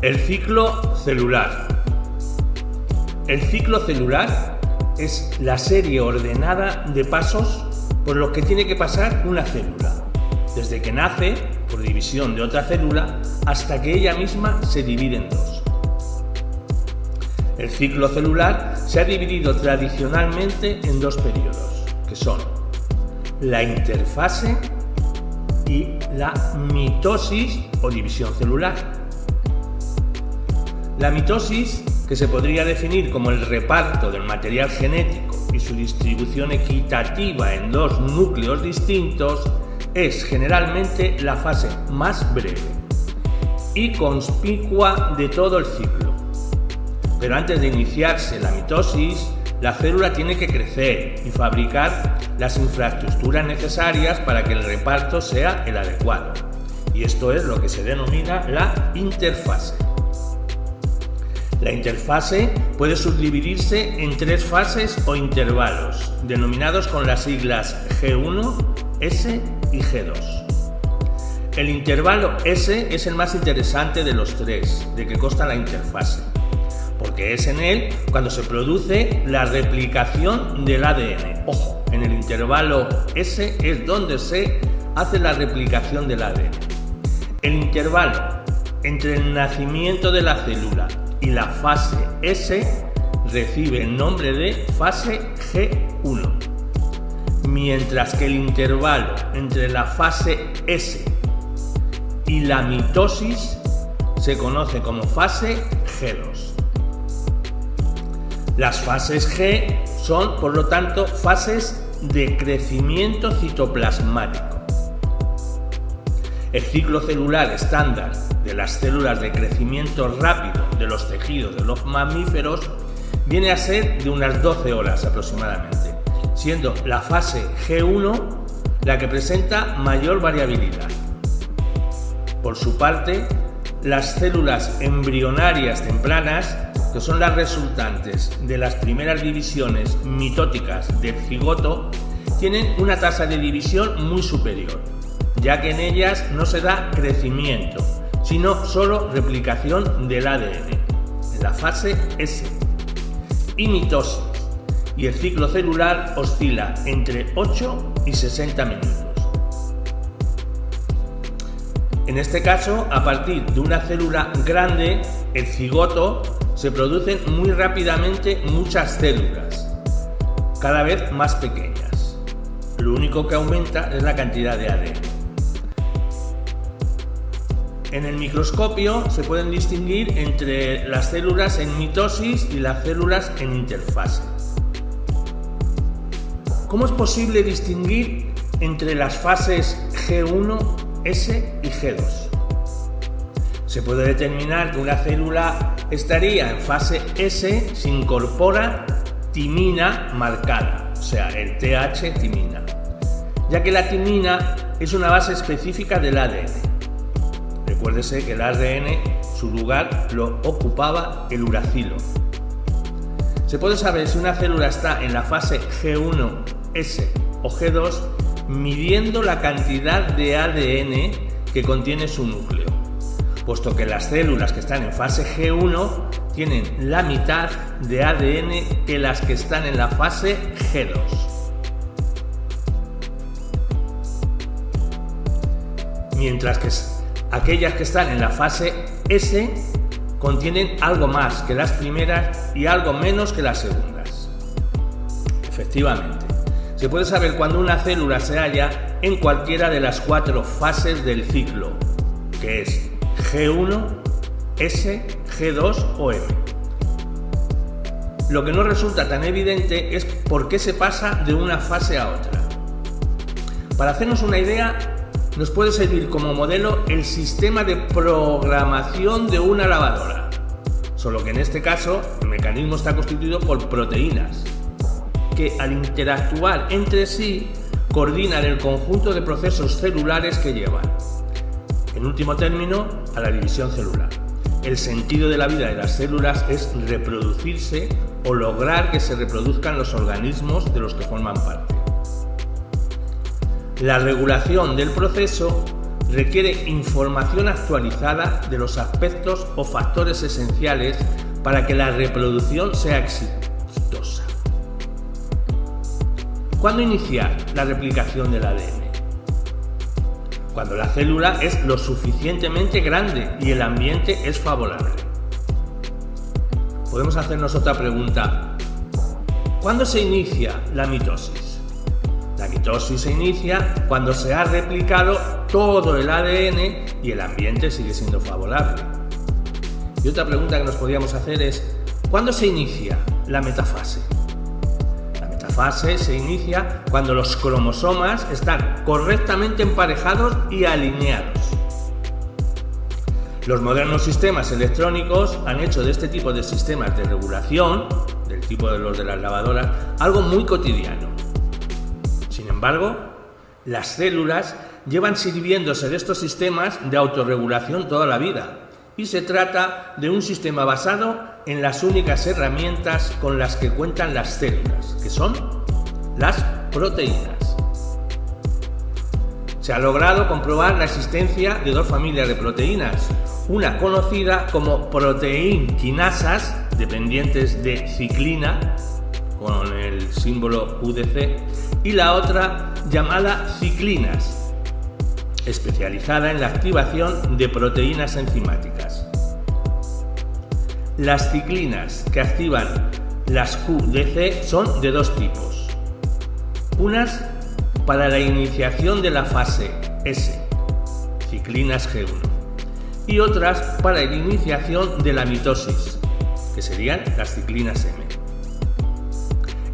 El ciclo celular. El ciclo celular es la serie ordenada de pasos por los que tiene que pasar una célula, desde que nace, por división de otra célula, hasta que ella misma se divide en dos. El ciclo celular se ha dividido tradicionalmente en dos periodos, que son la interfase y la mitosis o división celular. La mitosis, que se podría definir como el reparto del material genético y su distribución equitativa en dos núcleos distintos, es generalmente la fase más breve y conspicua de todo el ciclo. Pero antes de iniciarse la mitosis, la célula tiene que crecer y fabricar las infraestructuras necesarias para que el reparto sea el adecuado. Y esto es lo que se denomina la interfase. La interfase puede subdividirse en tres fases o intervalos, denominados con las siglas G1, S y G2. El intervalo S es el más interesante de los tres, de que consta la interfase, porque es en él cuando se produce la replicación del ADN. Ojo, en el intervalo S es donde se hace la replicación del ADN. El intervalo entre el nacimiento de la célula y la fase S recibe el nombre de fase G1, mientras que el intervalo entre la fase S y la mitosis se conoce como fase G2. Las fases G son, por lo tanto, fases de crecimiento citoplasmático. El ciclo celular estándar de las células de crecimiento rápido de los tejidos de los mamíferos viene a ser de unas 12 horas aproximadamente, siendo la fase G1 la que presenta mayor variabilidad. Por su parte, las células embrionarias tempranas, que son las resultantes de las primeras divisiones mitóticas del cigoto, tienen una tasa de división muy superior, ya que en ellas no se da crecimiento, sino solo replicación del ADN, en la fase S, y mitosis, y el ciclo celular oscila entre 8 y 60 minutos. En este caso, a partir de una célula grande, el cigoto, se producen muy rápidamente muchas células, cada vez más pequeñas. Lo único que aumenta es la cantidad de ADN. En el microscopio se pueden distinguir entre las células en mitosis y las células en interfase. ¿Cómo es posible distinguir entre las fases G1, S y G2? Se puede determinar que una célula estaría en fase S si incorpora timina marcada, o sea, el TH-timina, ya que la timina es una base específica del ADN. Recuérdese que el ADN, su lugar lo ocupaba el uracilo. Se puede saber si una célula está en la fase G1, S o G2 midiendo la cantidad de ADN que contiene su núcleo, puesto que las células que están en fase G1 tienen la mitad de ADN que las que están en la fase G2. Mientras que aquellas que están en la fase S contienen algo más que las primeras y algo menos que las segundas. Efectivamente, se puede saber cuando una célula se halla en cualquiera de las 4 fases del ciclo, que es G1, S, G2 o M. Lo que no resulta tan evidente es por qué se pasa de una fase a otra. Para hacernos una idea, nos puede servir como modelo el sistema de programación de una lavadora, solo que en este caso el mecanismo está constituido por proteínas, que al interactuar entre sí coordinan el conjunto de procesos celulares que llevan, en último término, a la división celular. El sentido de la vida de las células es reproducirse o lograr que se reproduzcan los organismos de los que forman parte. La regulación del proceso requiere información actualizada de los aspectos o factores esenciales para que la reproducción sea exitosa. ¿Cuándo iniciar la replicación del ADN? Cuando la célula es lo suficientemente grande y el ambiente es favorable. Podemos hacernos otra pregunta. ¿Cuándo se inicia la mitosis? La mitosis se inicia cuando se ha replicado todo el ADN y el ambiente sigue siendo favorable. Y otra pregunta que nos podríamos hacer es, ¿cuándo se inicia la metafase? La metafase se inicia cuando los cromosomas están correctamente emparejados y alineados. Los modernos sistemas electrónicos han hecho de este tipo de sistemas de regulación, del tipo de los de las lavadoras, algo muy cotidiano. Sin embargo, las células llevan sirviéndose de estos sistemas de autorregulación toda la vida, y se trata de un sistema basado en las únicas herramientas con las que cuentan las células, que son las proteínas. Se ha logrado comprobar la existencia de dos familias de proteínas, una conocida como proteínquinasas, dependientes de ciclina, con el símbolo UDC, y la otra llamada ciclinas, especializada en la activación de proteínas enzimáticas. Las ciclinas que activan las QDC son de dos tipos. Unas para la iniciación de la fase S, ciclinas G1, y otras para la iniciación de la mitosis, que serían las ciclinas M.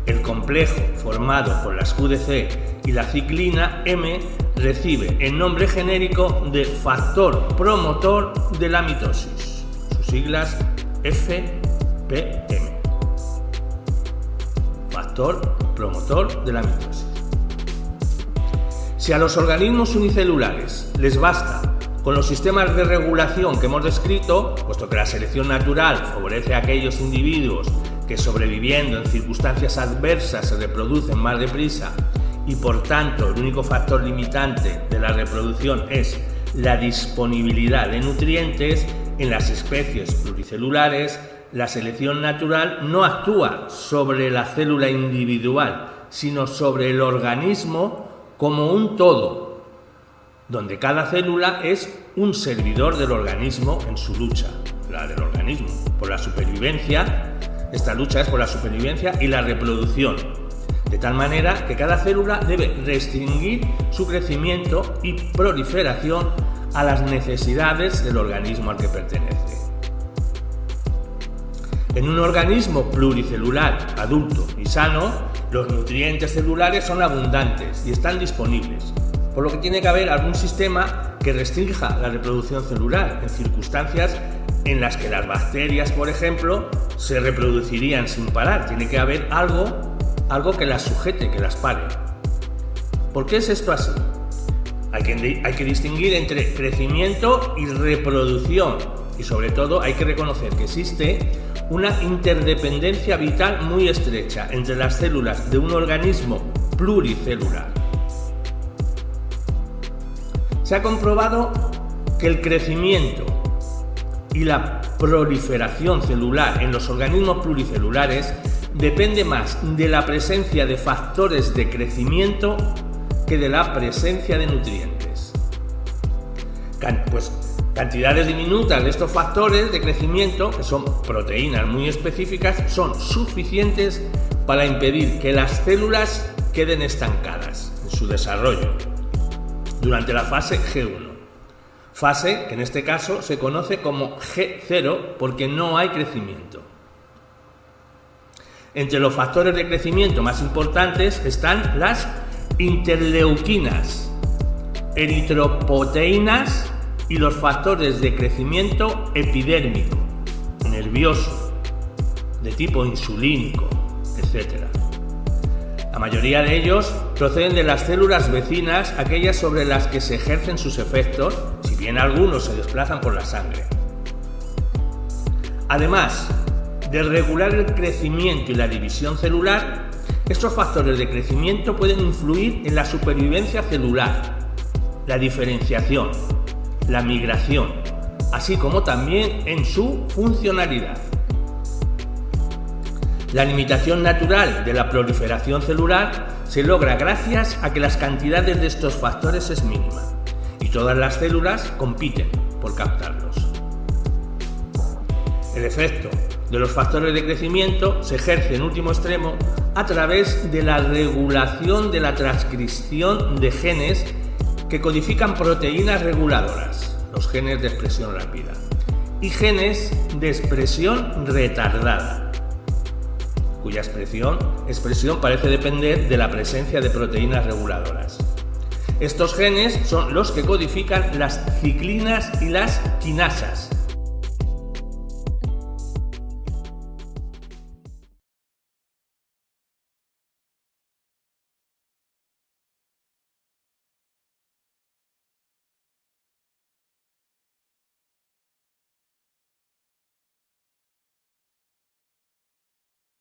El complejo formado por las QDC y la ciclina M recibe el nombre genérico de factor promotor de la mitosis, sus siglas FPM. Factor promotor de la mitosis. Si a los organismos unicelulares les basta con los sistemas de regulación que hemos descrito, puesto que la selección natural favorece a aquellos individuos que, sobreviviendo en circunstancias adversas, se reproducen más deprisa y por tanto el único factor limitante de la reproducción es la disponibilidad de nutrientes, en las especies pluricelulares la selección natural no actúa sobre la célula individual, sino sobre el organismo como un todo, donde cada célula es un servidor del organismo en su lucha, la del organismo, por la supervivencia. Esta lucha es por la supervivencia y la reproducción, de tal manera que cada célula debe restringir su crecimiento y proliferación a las necesidades del organismo al que pertenece. En un organismo pluricelular, adulto y sano, los nutrientes celulares son abundantes y están disponibles, por lo que tiene que haber algún sistema que restrinja la reproducción celular en circunstancias en las que las bacterias, por ejemplo, se reproducirían sin parar. Tiene que haber algo que las sujete, que las pare. ¿Por qué es esto así? Hay que distinguir entre crecimiento y reproducción, y sobre todo hay que reconocer que existe una interdependencia vital muy estrecha entre las células de un organismo pluricelular. Se ha comprobado que el crecimiento y la proliferación celular en los organismos pluricelulares depende más de la presencia de factores de crecimiento que de la presencia de nutrientes. Cantidades diminutas de estos factores de crecimiento, que son proteínas muy específicas, son suficientes para impedir que las células queden estancadas en su desarrollo durante la fase G1. Fase que en este caso se conoce como G0 porque no hay crecimiento. Entre los factores de crecimiento más importantes están las interleuquinas, eritropoetínas y los factores de crecimiento epidérmico, nervioso, de tipo insulínico, etc. La mayoría de ellos proceden de las células vecinas, aquellas sobre las que se ejercen sus efectos, si bien algunos se desplazan por la sangre. Además de regular el crecimiento y la división celular, estos factores de crecimiento pueden influir en la supervivencia celular, la diferenciación, la migración, así como también en su funcionalidad. La limitación natural de la proliferación celular se logra gracias a que las cantidades de estos factores es mínima y todas las células compiten por captarlos. El efecto de los factores de crecimiento se ejerce en último extremo a través de la regulación de la transcripción de genes que codifican proteínas reguladoras, los genes de expresión rápida, y genes de expresión retardada, cuya expresión parece depender de la presencia de proteínas reguladoras. Estos genes son los que codifican las ciclinas y las quinasas,